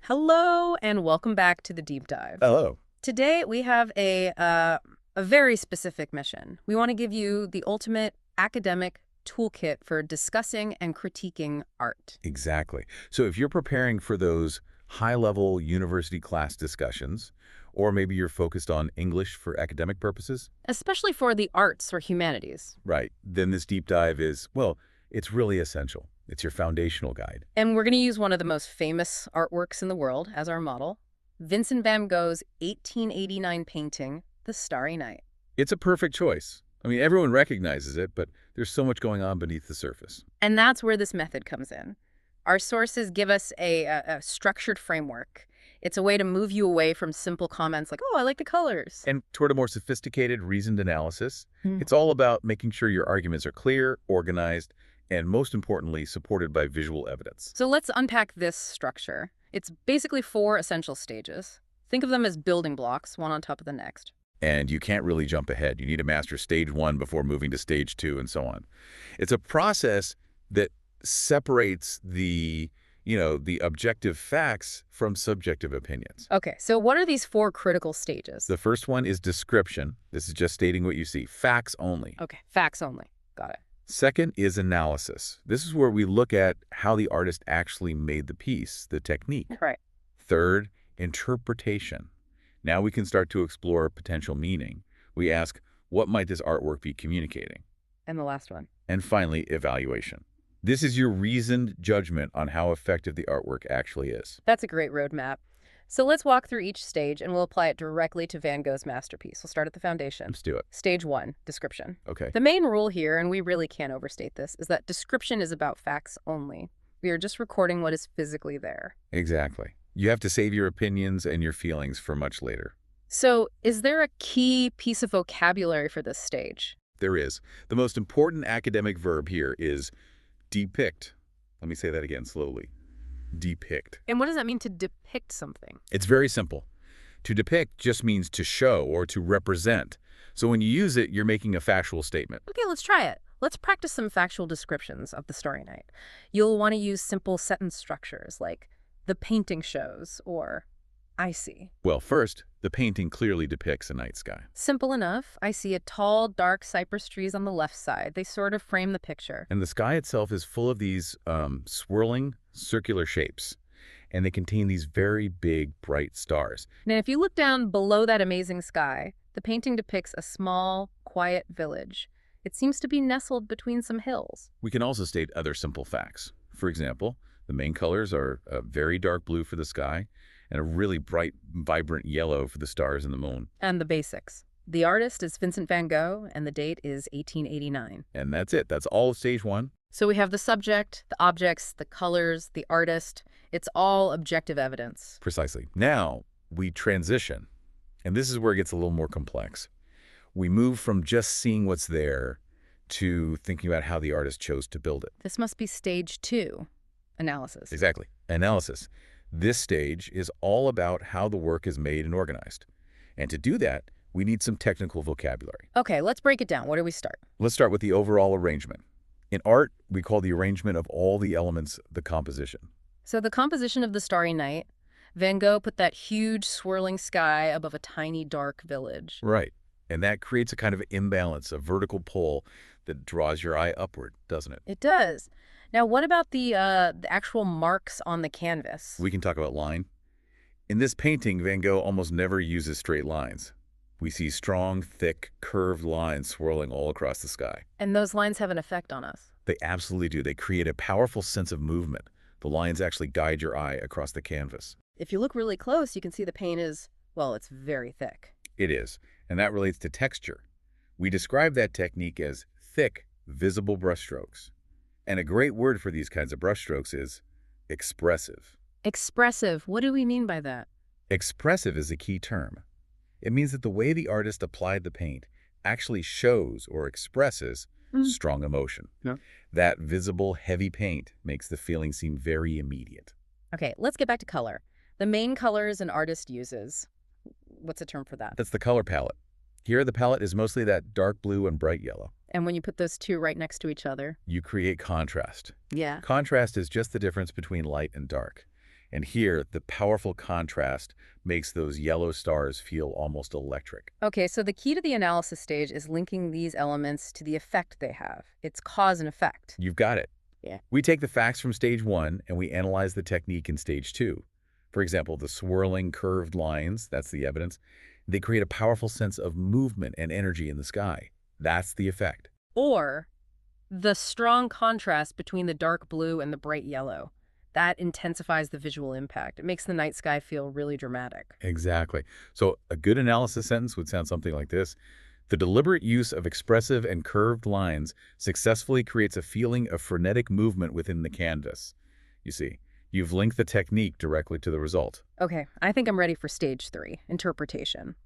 Hello and welcome back to the deep dive. Hello. Today we have a very specific mission. We want to give you the ultimate academic toolkit for discussing and critiquing art. Exactly. So if you're preparing for those high-level university class discussions, or maybe you're focused on English for academic purposes, Especially for the arts or humanities. right, then this deep dive is, well, it's really essential. It's your foundational guide. And we're going to use one of the most famous artworks in the world as our model, Vincent van Gogh's 1889 painting, The Starry Night. It's a perfect choice. I mean, everyone recognizes it, but there's so much going on beneath the surface. And that's where this method comes in. Our sources give us a structured framework. It's a way to move you away from simple comments like, oh, I like the colors. And toward a more sophisticated, reasoned analysis, Hmm. it's all about making sure your arguments are clear, organized, and most importantly, supported by visual evidence. So let's unpack this structure. It's basically 4 essential stages. Think of them as building blocks, one on top of the next. And you can't really jump ahead. You need to master stage 1 before moving to stage 2 and so on. It's a process that separates the objective facts from subjective opinions. Okay, so what are these 4 critical stages? The first one is description. This is just stating what you see, facts only. Okay, facts only. Got it. Second is analysis. This is where we look at how the artist actually made the piece, the technique. Right. Third, interpretation. Now we can start to explore potential meaning. We ask, what might this artwork be communicating? And the last one. And finally, evaluation. This is your reasoned judgment on how effective the artwork actually is. That's a great roadmap. So let's walk through each stage and we'll apply it directly to Van Gogh's masterpiece. We'll start at the foundation. Let's do it. Stage 1, description. Okay. The main rule here, and we really can't overstate this, is that description is about facts only. We are just recording what is physically there. Exactly. You have to save your opinions and your feelings for much later. So, is there a key piece of vocabulary for this stage? There is. The most important academic verb here is depict. Let me say that again slowly. Depict. And what does that mean to depict something? It's very simple. To depict just means to show or to represent. So when you use it, you're making a factual statement. Okay, let's try it. Let's practice some factual descriptions of the Starry Night. You'll want to use simple sentence structures like, the painting shows, or I see. Well, first, the painting clearly depicts a night sky. Simple enough. I see a tall, dark cypress trees on the left side. They sort of frame the picture. And the sky itself is full of these swirling circular shapes. And they contain these very big, bright stars. And if you look down below that amazing sky, the painting depicts a small, quiet village. It seems to be nestled between some hills. We can also state other simple facts. For example, the main colors are a very dark blue for the sky and a really bright, vibrant yellow for the stars and the moon. And the basics. The artist is Vincent van Gogh, and the date is 1889. And that's it. That's all of stage 1. So we have the subject, the objects, the colors, the artist. It's all objective evidence. Precisely. Now we transition. And this is where it gets a little more complex. We move from just seeing what's there to thinking about how the artist chose to build it. This must be stage 2, analysis. Exactly. Analysis. This stage is all about how the work is made and organized. And to do that, we need some technical vocabulary. Okay, let's break it down. Where do we start? Let's start with the overall arrangement. In art, we call the arrangement of all the elements the composition. So the composition of the Starry Night, Van Gogh put that huge swirling sky above a tiny dark village. Right. And that creates a kind of imbalance, a vertical pull that draws your eye upward, doesn't it? It does. Now, what about the actual marks on the canvas? We can talk about line. In this painting, Van Gogh almost never uses straight lines. We see strong, thick, curved lines swirling all across the sky. And those lines have an effect on us. They absolutely do. They create a powerful sense of movement. The lines actually guide your eye across the canvas. If you look really close, you can see the paint is, well, it's very thick. It is, and that relates to texture. We describe that technique as thick, visible brushstrokes. And a great word for these kinds of brushstrokes is expressive. Expressive. What do we mean by that? Expressive is a key term. It means that the way the artist applied the paint actually shows or expresses strong emotion. Yeah. That visible, heavy paint makes the feeling seem very immediate. Okay, let's get back to color. The main colors an artist uses. What's a term for that? That's the color palette. Here, the palette is mostly that dark blue and bright yellow. And when you put those two right next to each other? You create contrast. Yeah. Contrast is just the difference between light and dark. And here, the powerful contrast makes those yellow stars feel almost electric. Okay, so the key to the analysis stage is linking these elements to the effect they have. It's cause and effect. You've got it. Yeah. We take the facts from stage 1 and we analyze the technique in stage 2. For example, the swirling curved lines, that's the evidence, they create a powerful sense of movement and energy in the sky. That's the effect. Or the strong contrast between the dark blue and the bright yellow. That intensifies the visual impact. It makes the night sky feel really dramatic. Exactly. So a good analysis sentence would sound something like this. The deliberate use of expressive and curved lines successfully creates a feeling of frenetic movement within the canvas. You see, you've linked the technique directly to the result. Okay, I think I'm ready for stage 3, interpretation.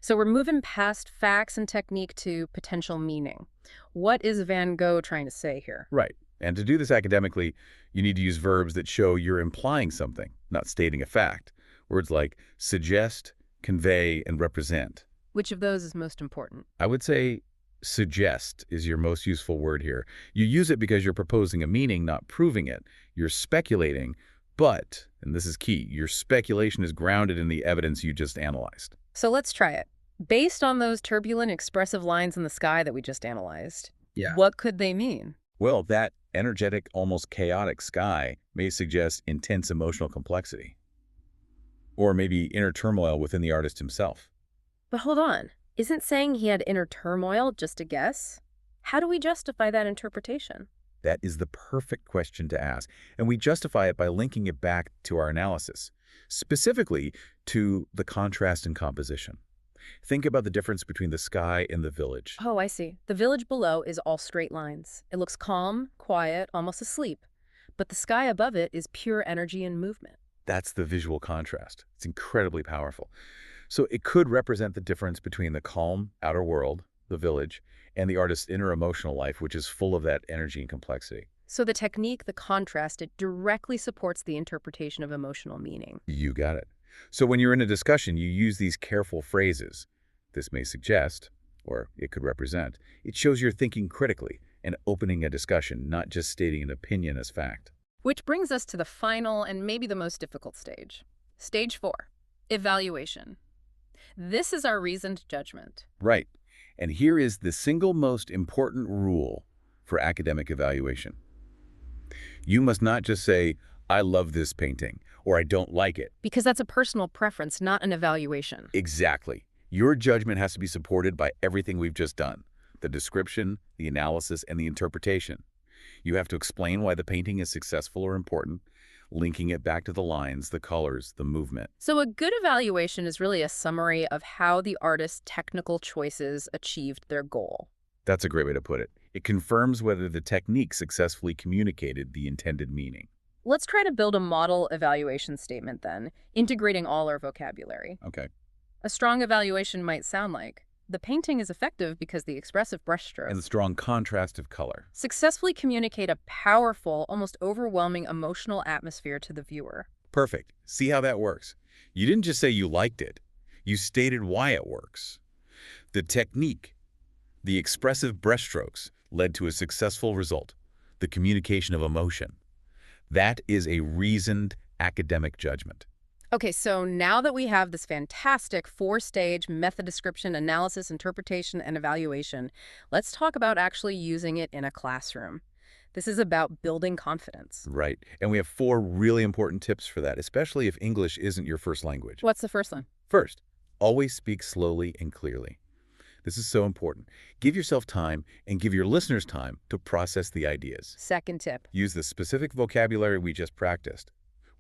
So we're moving past facts and technique to potential meaning. What is Van Gogh trying to say here? Right. And to do this academically, you need to use verbs that show you're implying something, not stating a fact. Words like suggest, convey, and represent. Which of those is most important? I would say suggest is your most useful word here. You use it because you're proposing a meaning, not proving it. You're speculating, but, and this is key, your speculation is grounded in the evidence you just analyzed. So let's try it. Based on those turbulent, expressive lines in the sky that we just analyzed, what could they mean? Well, that energetic, almost chaotic sky may suggest intense emotional complexity, or maybe inner turmoil within the artist himself. But hold on. Isn't saying he had inner turmoil just a guess? How do we justify that interpretation? That is the perfect question to ask, and we justify it by linking it back to our analysis, specifically to the contrast in composition. Think about the difference between the sky and the village. Oh, I see. The village below is all straight lines. It looks calm, quiet, almost asleep. But the sky above it is pure energy and movement. That's the visual contrast. It's incredibly powerful. So it could represent the difference between the calm outer world, the village, and the artist's inner emotional life, which is full of that energy and complexity. So the technique, the contrast, it directly supports the interpretation of emotional meaning. You got it. So when you're in a discussion, you use these careful phrases. This may suggest, or it could represent. It shows you're thinking critically and opening a discussion, not just stating an opinion as fact. Which brings us to the final and maybe the most difficult stage. Stage 4, evaluation. This is our reasoned judgment. Right. And here is the single most important rule for academic evaluation. You must not just say, I love this painting, or I don't like it. Because that's a personal preference, not an evaluation. Exactly. Your judgment has to be supported by everything we've just done. The description, the analysis, and the interpretation. You have to explain why the painting is successful or important, linking it back to the lines, the colors, the movement. So a good evaluation is really a summary of how the artist's technical choices achieved their goal. That's a great way to put it. It confirms whether the technique successfully communicated the intended meaning. Let's try to build a model evaluation statement then, integrating all our vocabulary. Okay. A strong evaluation might sound like, the painting is effective because the expressive brushstrokes And the strong contrast of color. successfully communicate a powerful, almost overwhelming emotional atmosphere to the viewer. Perfect. See how that works? You didn't just say you liked it. You stated why it works. The technique, the expressive brushstrokes, led to a successful result, the communication of emotion. That is a reasoned academic judgment. Okay, so now that we have this fantastic 4-stage method description, analysis, interpretation, and evaluation, let's talk about actually using it in a classroom. This is about building confidence. Right. And we have 4 really important tips for that, especially if English isn't your first language. What's the first one? First, always speak slowly and clearly. This is so important. Give yourself time and give your listeners time to process the ideas. Second tip. Use the specific vocabulary we just practiced.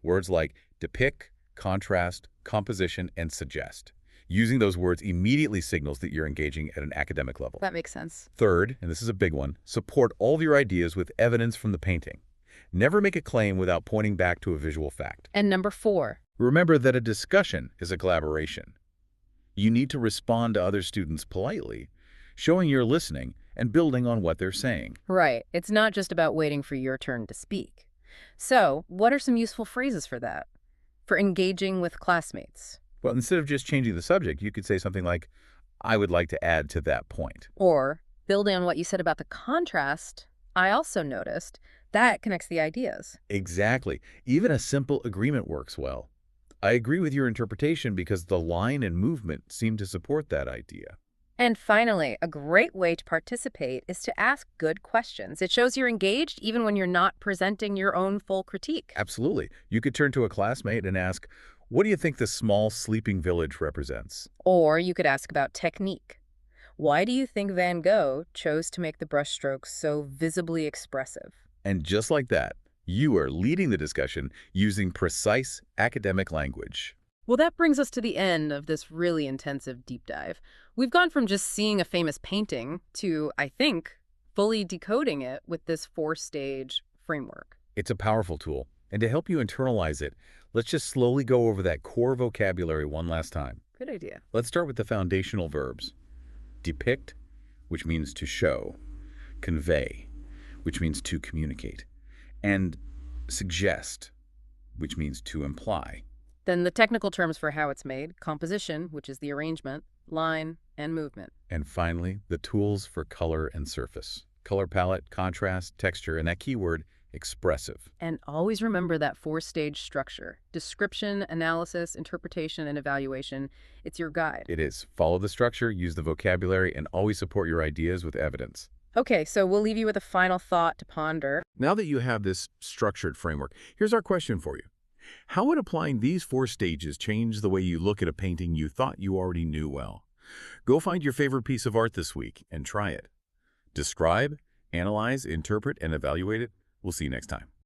Words like depict, contrast, composition, and suggest. Using those words immediately signals that you're engaging at an academic level. That makes sense. Third, and this is a big one, support all of your ideas with evidence from the painting. Never make a claim without pointing back to a visual fact. And number 4. Remember that a discussion is a collaboration. You need to respond to other students politely, showing you're listening and building on what they're saying. Right. It's not just about waiting for your turn to speak. So, what are some useful phrases for that? For engaging with classmates? Well, instead of just changing the subject, you could say something like, I would like to add to that point. Or, building on what you said about the contrast, I also noticed That connects the ideas. Exactly. Even a simple agreement works well. I agree with your interpretation because the line and movement seem to support that idea. And finally, a great way to participate is to ask good questions. It shows you're engaged even when you're not presenting your own full critique. Absolutely. You could turn to a classmate and ask, what do you think the small sleeping village represents? Or you could ask about technique. Why do you think Van Gogh chose to make the brushstrokes so visibly expressive? And just like that, you are leading the discussion using precise academic language. Well, that brings us to the end of this really intensive deep dive. We've gone from just seeing a famous painting to, I think, fully decoding it with this four-stage framework. It's a powerful tool, and to help you internalize it, let's just slowly go over that core vocabulary one last time. Good idea. Let's start with the foundational verbs. Depict, which means to show. Convey, which means to communicate. And suggest, which means to imply. Then the technical terms for how it's made: composition, which is the arrangement, line, and movement. And finally, the tools for color and surface. Color palette, contrast, texture, and that keyword, expressive. And always remember that four-stage structure: description, analysis, interpretation, and evaluation. It's your guide. It is. Follow the structure, use the vocabulary, and always support your ideas with evidence. Okay, so we'll leave you with a final thought to ponder. Now that you have this structured framework, here's our question for you. How would applying these 4 stages change the way you look at a painting you thought you already knew well? Go find your favorite piece of art this week and try it. Describe, analyze, interpret, and evaluate it. We'll see you next time.